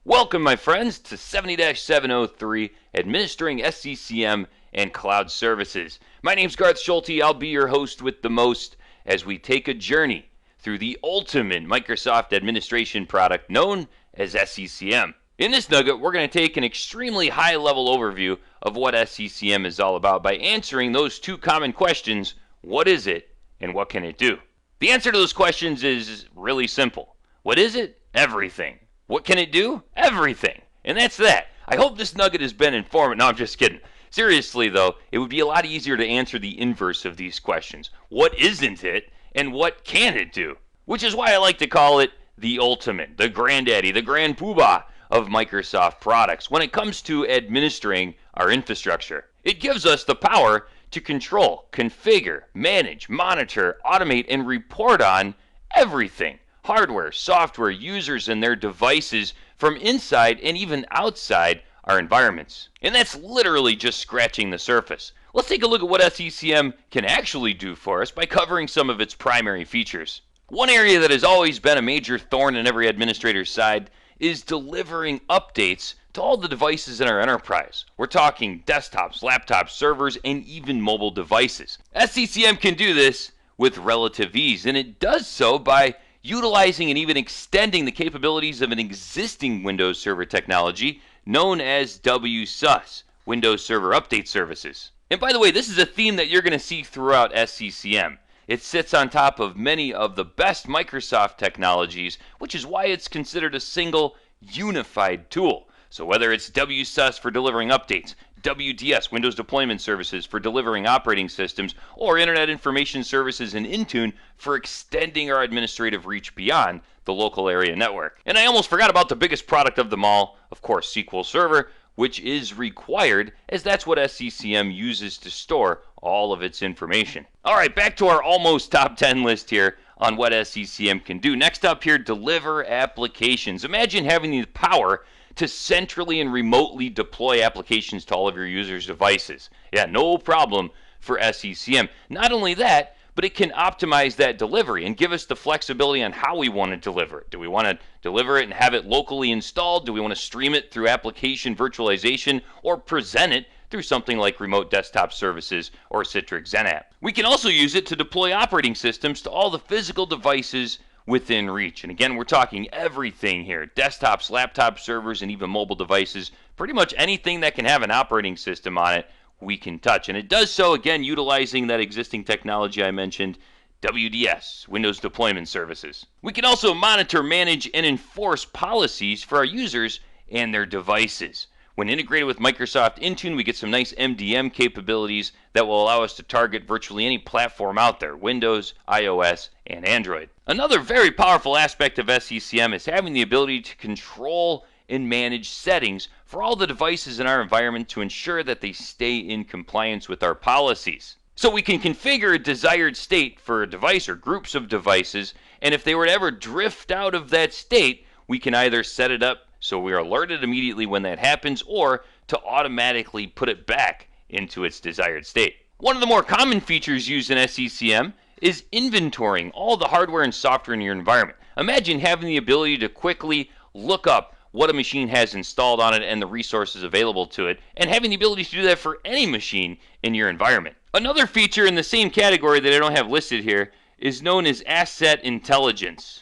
Welcome, my friends, to 70-703, Administering SCCM and Cloud Services. My name's Garth Schulte. I'll be your host with the most as we take a journey through the ultimate Microsoft administration product known as SCCM. In this nugget, we're going to take an extremely high-level overview of what SCCM is all about by answering those two common questions: what is it, and what can it do? The answer to those questions is really simple. What is it? Everything. What can it do? Everything. And that's that. I hope this nugget has been informative. No, I'm just kidding. Seriously, though, it would be a lot easier to answer the inverse of these questions. What isn't it, and what can it do? Which is why I like to call it the ultimate, the granddaddy, the grand poobah of Microsoft products when it comes to administering our infrastructure. It gives us the power to control, configure, manage, monitor, automate, and report on everything. Hardware, software, users, and their devices from inside and even outside our environments. And that's literally just scratching the surface. Let's take a look at what SCCM can actually do for us by covering some of its primary features. One area that has always been a major thorn in every administrator's side is delivering updates to all the devices in our enterprise. We're talking desktops, laptops, servers, and even mobile devices. SCCM can do this with relative ease, and it does so by utilizing and even extending the capabilities of an existing Windows Server technology known as WSUS, Windows Server Update Services. And by the way, this is a theme that you're going to see throughout SCCM. It sits on top of many of the best Microsoft technologies, which is why it's considered a single, unified tool. So whether it's WSUS for delivering updates, WDS, Windows Deployment Services, for delivering operating systems, or Internet Information Services and Intune for extending our administrative reach beyond the local area network. And I almost forgot about the biggest product of them all, of course, SQL Server, which is required as that's what SCCM uses to store all of its information. All right, back to our almost top 10 list here on what SCCM can do. Next up here, deliver applications. Imagine having the power to centrally and remotely deploy applications to all of your users' devices. Yeah, no problem for SCCM. Not only that, but it can optimize that delivery and give us the flexibility on how we want to deliver it. Do we want to deliver it and have it locally installed? Do we want to stream it through application virtualization or present it through something like remote desktop services or Citrix XenApp? We can also use it to deploy operating systems to all the physical devices within reach. And again, we're talking everything here: desktops, laptops, servers, and even mobile devices. Pretty much anything that can have an operating system on it, we can touch. And it does so, again, utilizing that existing technology I mentioned, WDS, Windows Deployment Services. We can also monitor, manage, and enforce policies for our users and their devices. When integrated with Microsoft Intune, we get some nice MDM capabilities that will allow us to target virtually any platform out there: Windows, iOS, and Android. Another very powerful aspect of SCCM is having the ability to control and manage settings for all the devices in our environment to ensure that they stay in compliance with our policies. So we can configure a desired state for a device or groups of devices, and if they were to ever drift out of that state, we can either set it up so we are alerted immediately when that happens, or to automatically put it back into its desired state. One of the more common features used in SCCM is inventorying all the hardware and software in your environment. Imagine having the ability to quickly look up what a machine has installed on it and the resources available to it, and having the ability to do that for any machine in your environment. Another feature in the same category that I don't have listed here is known as asset intelligence.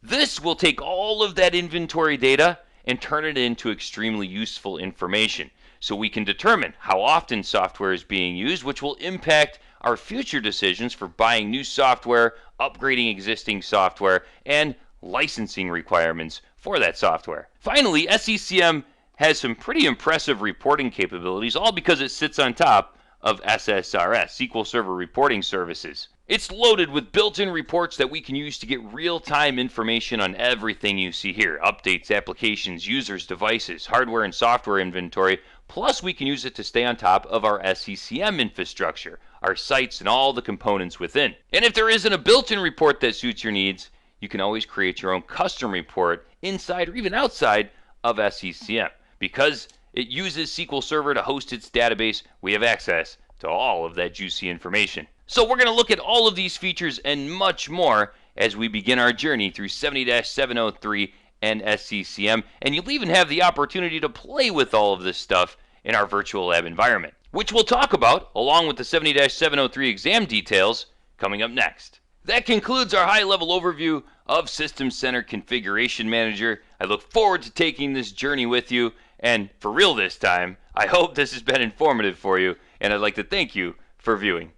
This will take all of that inventory data and turn it into extremely useful information, so we can determine how often software is being used, which will impact our future decisions for buying new software, upgrading existing software, and licensing requirements for that software. Finally, SCCM has some pretty impressive reporting capabilities, all because it sits on top of SSRS, SQL Server Reporting Services. It's loaded with built-in reports that we can use to get real-time information on everything you see here: updates, applications, users, devices, hardware and software inventory. Plus, we can use it to stay on top of our SCCM infrastructure, our sites, and all the components within. And if there isn't a built-in report that suits your needs, you can always create your own custom report inside or even outside of SCCM. Because it uses SQL Server to host its database, we have access to all of that juicy information. So we're going to look at all of these features and much more as we begin our journey through 70-703 and SCCM, and you'll even have the opportunity to play with all of this stuff in our virtual lab environment, which we'll talk about along with the 70-703 exam details coming up next. That concludes our high-level overview of System Center Configuration Manager. I look forward to taking this journey with you, and for real this time, I hope this has been informative for you, and I'd like to thank you for viewing.